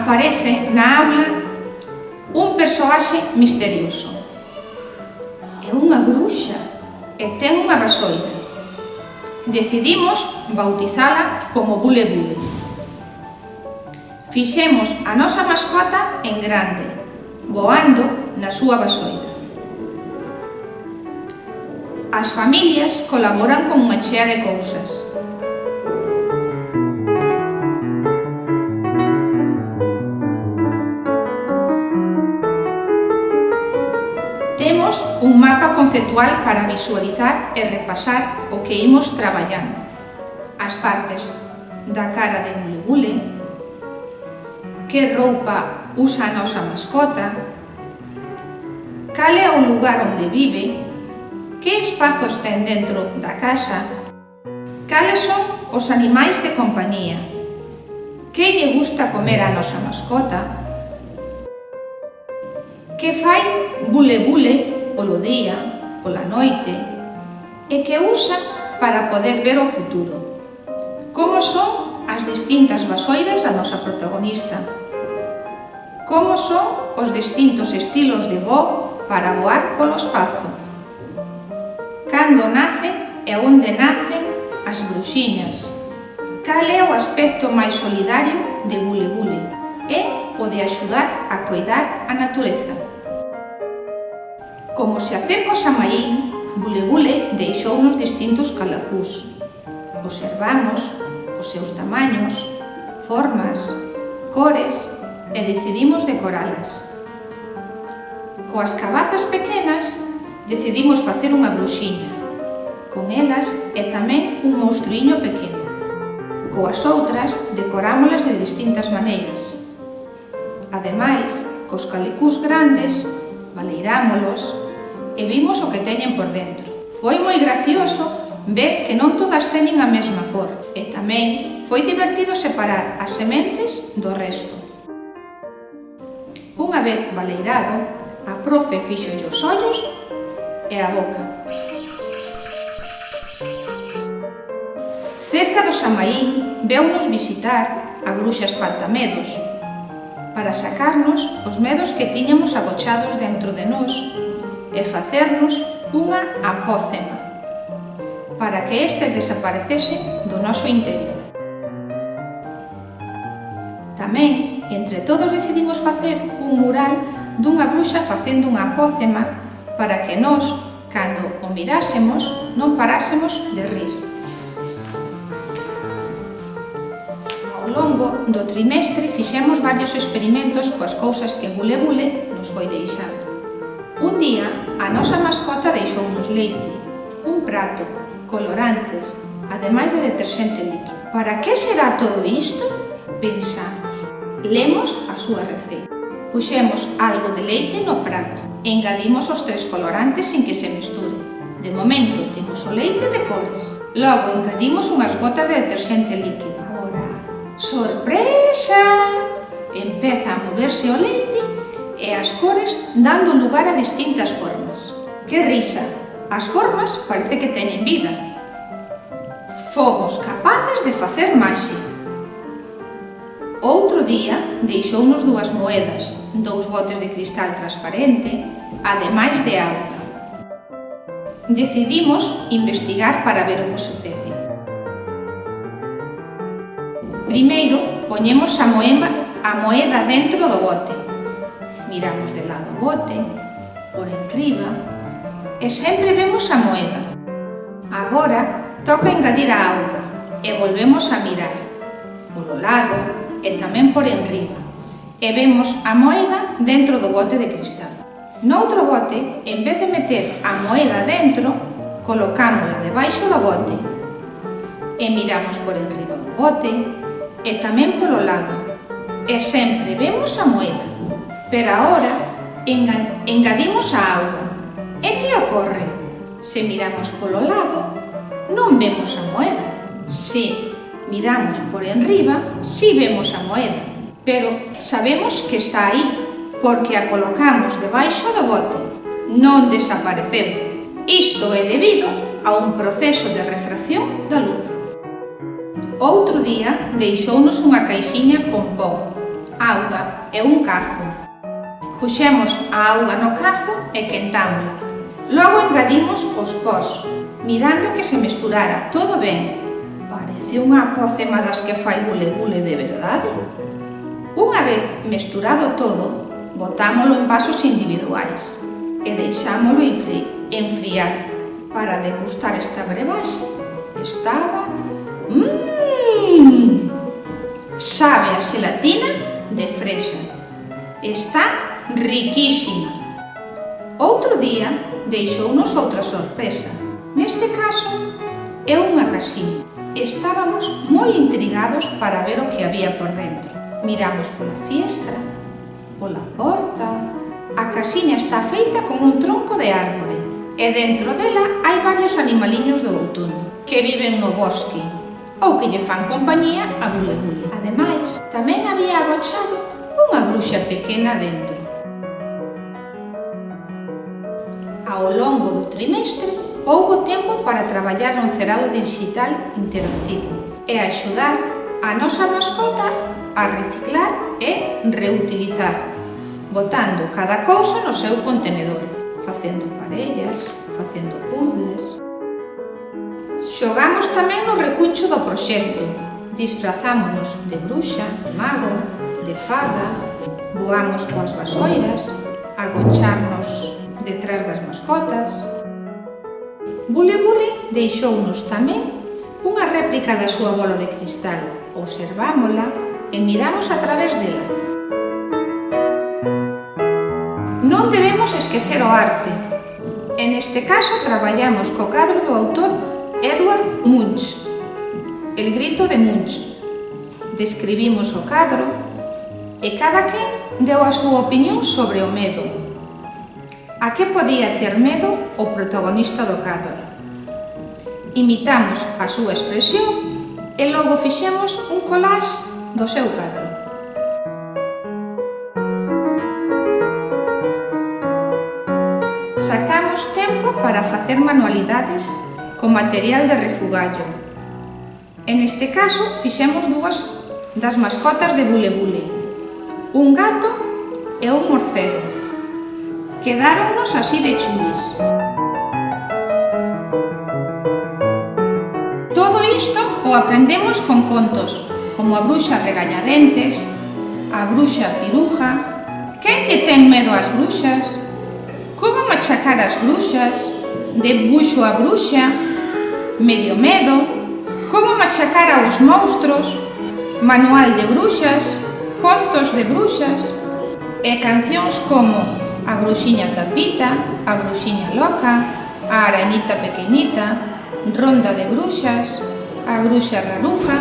aparece na aula un persoaxe misterioso. É unha bruxa e ten unha vasoira. Decidimos bautizala como Bule Bule. Fixemos a nosa mascota en grande, voando na súa vasoira. As familias colaboran con unha chea de cousas. Temos un mapa conceptual para visualizar e repasar o que imos traballando. As partes da cara de Bule Bule, que roupa usa a nosa mascota, cal é o lugar onde vive, que espazos ten dentro da casa, cales son os animais de compañía, que lle gusta comer a nosa mascota, que fai Bule Bule polo día, pola noite, e que usa para poder ver o futuro. Como son as distintas vasoiras da nosa protagonista. Como son os distintos estilos de voo para voar polo espazo. Cando nacen e onde nacen as bruxiñas. Cal é o aspecto máis solidario de Bule Bule? É o de axudar a coidar a natureza. Como se acerca o Samaín, Bule Bule deixounos distintos calacús. Observamos os seus tamaños, formas, cores e decidimos decoralas. Coas cabazas pequenas decidimos facer unha bruxiña, con elas e tamén un monstruíño pequeno. Coas outras decorámolas de distintas maneiras. Ademais, cos calicús grandes, baleirámolos e vimos o que teñen por dentro. Foi moi gracioso ver que non todas teñen a mesma cor e tamén foi divertido separar as sementes do resto. Unha vez baleirado, a profe fíxolle os ollos e a boca. Cerca do Samaín veunos visitar a bruxa Espantamedos para sacarnos os medos que tiñamos agochados dentro de nós e facernos unha apócema para que estes desaparecesen do noso interior. Tamén, entre todos decidimos facer un mural dunha bruxa facendo unha apócema para que nós, cando o mirásemos, non parásemos de rir. Ao longo do trimestre fixemos varios experimentos coas cousas que Bule Bule nos foi deixando. Un día, a nosa mascota deixounos leite, un prato, colorantes, ademais de deterxente líquido. Para que será todo isto? Pensamos. Lemos a súa receita. Puxemos algo de leite no prato e engadimos os 3 colorantes sin que se mesturen. De momento temos o leite de cores. Logo engadimos unhas gotas de deterxente líquido. Agora, sorpresa! Empeza a moverse o leite e as cores dando lugar a distintas formas. Que risa! As formas parece que teñen vida. Fomos capaces de facer maxia. Outro día deixounos 2 moedas, 2 botes de cristal transparente, ademais de auga. Decidimos investigar para ver o que sucede. Primeiro, poñemos a moeda dentro do bote. Miramos de lado o bote, por enriba, e sempre vemos a moeda. Agora, toca engadir a auga e volvemos a mirar, polo lado e tamén por enriba, e vemos a moeda dentro do bote de cristal. Noutro bote, en vez de meter a moeda dentro, colocámola debaixo do bote e miramos por enriba do bote e tamén polo lado, e sempre vemos a moeda. Pero agora engadimos a auga. E que ocorre? Se miramos polo lado, non vemos a moeda. Se miramos por enriba, si vemos a moeda, pero sabemos que está aí, porque a colocamos debaixo do bote. Non desapareceu. Isto é debido a un proceso de refracción da luz. Outro día deixounos unha caixiña con pó. auga e un cazo. Puxemos a auga no cazo e quentámola. Logo engadimos os pós, mirando que se mesturara todo ben. Parece unha pócema das que fai bule-bule de verdade. Unha vez mesturado todo, botámolo en vasos individuais e deixámolo enfriar para degustar esta brebaxe. Estaba... Sabe a xelatina de fresa. Está riquísima. Outro día deixounos outra sorpresa. Neste caso, é unha casiña. Estábamos moi intrigados para ver o que había por dentro. Miramos pola fiestra, pola porta. A casiña está feita con un tronco de árbore e dentro dela hai varios animaliños do outono que viven no bosque ou que lle fan compañía a bule-bule. Ademais, tamén había agochado unha bruxa pequena dentro. Ao longo do trimestre, houbo tempo para traballar no cerado digital interactivo e axudar a nosa mascota a reciclar e reutilizar, botando cada cousa no seu contenedor, facendo parellas, facendo puzzles. Xogamos tamén no recuncho do proxecto, disfrazámonos de bruxa, de mago, de fada, voamos coas vasoiras, agocharnos detrás das mascotas. Bule-bule deixounos tamén unha réplica da súa bola de cristal. Observámola e miramos a través dela. Non debemos esquecer o arte. En este caso traballamos co cadro do autor Edvard Munch, El grito de Munch. Describimos o cadro e cada quen deu a súa opinión sobre o medo. A que podía ter medo o protagonista do cadro? Imitamos a súa expresión e logo fixemos un collage do seu cadro. Sacamos tempo para facer manualidades con material de refugallo. En este caso, fixemos dúas das mascotas de bule-bule, un gato e un morcego. Quedáronnos así de chulis. Todo isto o aprendemos con contos, como a bruxa regañadentes, a bruxa piruja, quen lle ten medo ás bruxas, como machacar as bruxas, debuxo a bruxa, medio medo, como machacar aos monstros, manual de bruxas, contos de bruxas e cancións como A bruxiña tapita, A bruxiña loca, A arañita pequeñita, Ronda de bruxas, A bruxa raruja.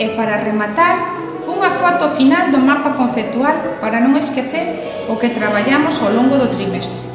E para rematar, unha foto final do mapa conceptual para non esquecer o que traballamos ao longo do trimestre.